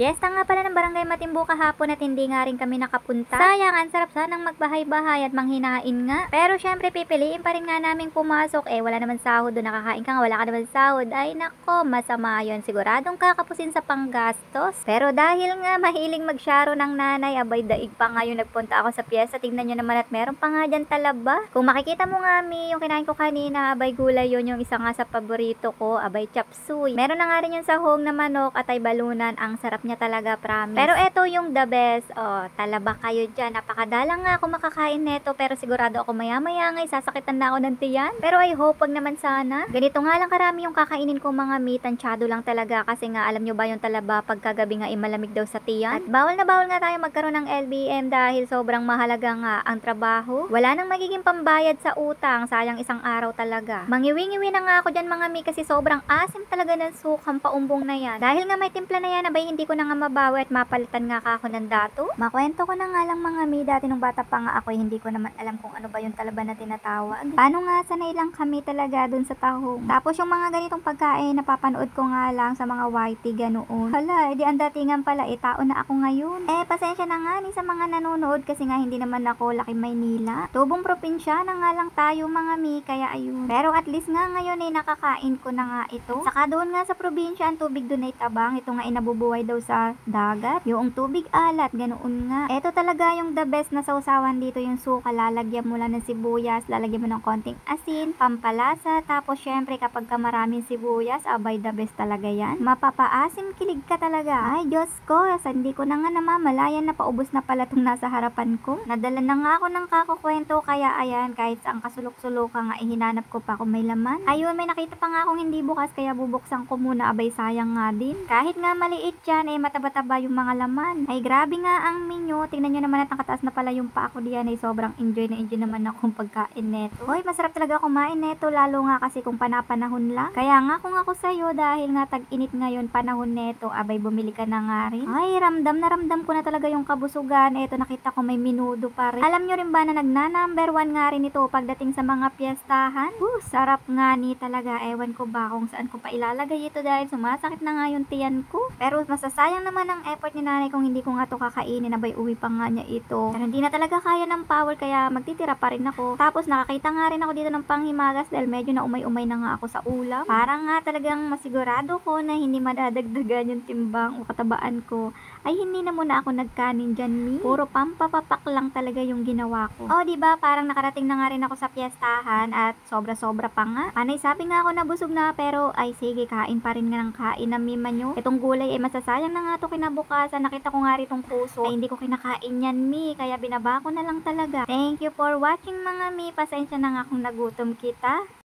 Piyesta nga pala ng Barangay Matimbo kahapon at hindi nga rin kami nakapunta. Sayang, ang sarap sanang magbahay-bahay at manghinain nga. Pero syempre pipiliin pa rin nga namin pumasok. Wala naman sahod doon, nakakain ka nga, wala ka naman sahod. Ay nako, masama yun. Siguradong kakapusin sa panggastos. Pero dahil nga mahiling magsyaro ng nanay, abay daig pa nga yung nagpunta ako sa piyesta. Tingnan nyo naman at meron pa nga dyan talaba. Kung makikita mo nga yung kinain ko kanina, abay gulay yun, yung isa nga sa paborito ko, abay chop suey. Meron na nga rin yung sahog na manok at ay balunan. Ang sarap niya talaga, promise. Pero eto yung the best. Talaba kayo dyan. Napakadalang nga ako makakain neto, pero sigurado ako maya-maya nga sasakitan na ako ng tiyan. Pero I hope wag naman sana. Ganito nga lang karami yung kakainin ko mga meat, tansyado lang talaga kasi nga alam nyo ba yung talaba pagkagabi nga malamig daw sa tiyan. At bawal na bawal nga tayo magkaroon ng LBM dahil sobrang mahalaga nga ang trabaho. Wala nang magiging pambayad sa utang, sayang isang araw talaga. Mangiwi-ngiwi na nga ako dyan mga mi kasi sobrang asim talaga ng sukang paumbong na yan. Dahil nga may timpla na yan, abay hindi ko na nga mabawi at mapalitan nga ako ng dato. Makwento ko na nga lang mga mi, dati nung bata pa nga ako, hindi ko naman alam kung ano ba yung talaba na tinatawag. Paano nga sanay lang kami talaga dun sa tahong. Tapos yung mga ganitong pagkain, napapanood ko nga lang sa mga YT ganoon. Hala, edi ang datingan pala, tao na ako ngayon. Pasensya na nga ni sa mga nanonood kasi nga hindi naman ako laki Maynila. Tubong probinsya na nga lang tayo mga mi, kaya ayun. Pero at least nga ngayon nakakain ko na nga ito. Saka doon nga sa probinsya, ang tubig doon ay tabang. Ito nga nabubuhay daw sa dagat. Yung tubig alat, ganoon nga. Ito talaga yung the best na sausawan dito, yung suka. Lalagyan mo lang ng sibuyas, lalagyan mo ng konting asin, pampalasa. Tapos syempre kapag ka maraming sibuyas, abay the best talaga yan. Mapapaasim kilig ka talaga. Ay Diyos ko, hindi ko na nga namamalayan na paubos na pala itong nasa harapan ko. Nadala na nga ako ng kakukwento, kaya ayan, kahit sa ang kasulok-suluka nga hinanap ko pa kung may laman. Ayun, may nakita pa nga akong hindi bukas kaya bubuksan ko muna, abay sayang nga din. Kahit nga maliit yan, mataba-taba yung mga laman. Ay grabe nga ang menu. Tingnan nyo naman at nakataas na pala yung pa ako diyan, sobrang enjoy na enjoy naman akong pagkain neto. Hoy, masarap talaga kumain neto, lalo nga kasi kung panapanahon lang. Kaya nga kung ako sa'yo, dahil nga tag-init ngayon panahon neto, abay bumili ka na nga rin. Ay, ramdam na ramdam ko na talaga yung kabusugan. Eto, nakita ko may minudo pa rin. Alam nyo rin ba na nagna-number 1 nga rin ito pagdating sa mga piyestahan? Sarap nga ni talaga. Ewan ko ba kung saan ko pa ilalagay ito dahil sumasakit na nga yung tiyan ko. Pero masasayang naman ang effort ni nanay kung hindi ko nga to kakainin, abay uwi pa nga niya ito. Pero hindi na talaga kaya ng power kaya magtitira pa rin ako. Tapos nakakita nga rin ako dito ng panghimagas dahil medyo na umay-umay na nga ako sa ulam. Parang nga talagang masigurado ko na hindi madadagdagan yung timbang o katabaan ko. Ay hindi na muna ako nagkanin dyan mi. Puro pampapapak lang talaga yung ginawa ko. Diba parang nakarating na nga rin ako sa piyestahan at sobra-sobra pa nga. Panay sabi nga ako na busog na, pero ay sige, kain pa rin nga ng kain na mima nyo. Itong gulay masasayang na nga to kinabukasan. Nakita ko nga rin itong puso. Ay hindi ko kinakain yan mi, kaya binaba ko na lang talaga. Thank you for watching mga mi. Pasensya na nga kung nagutom kita.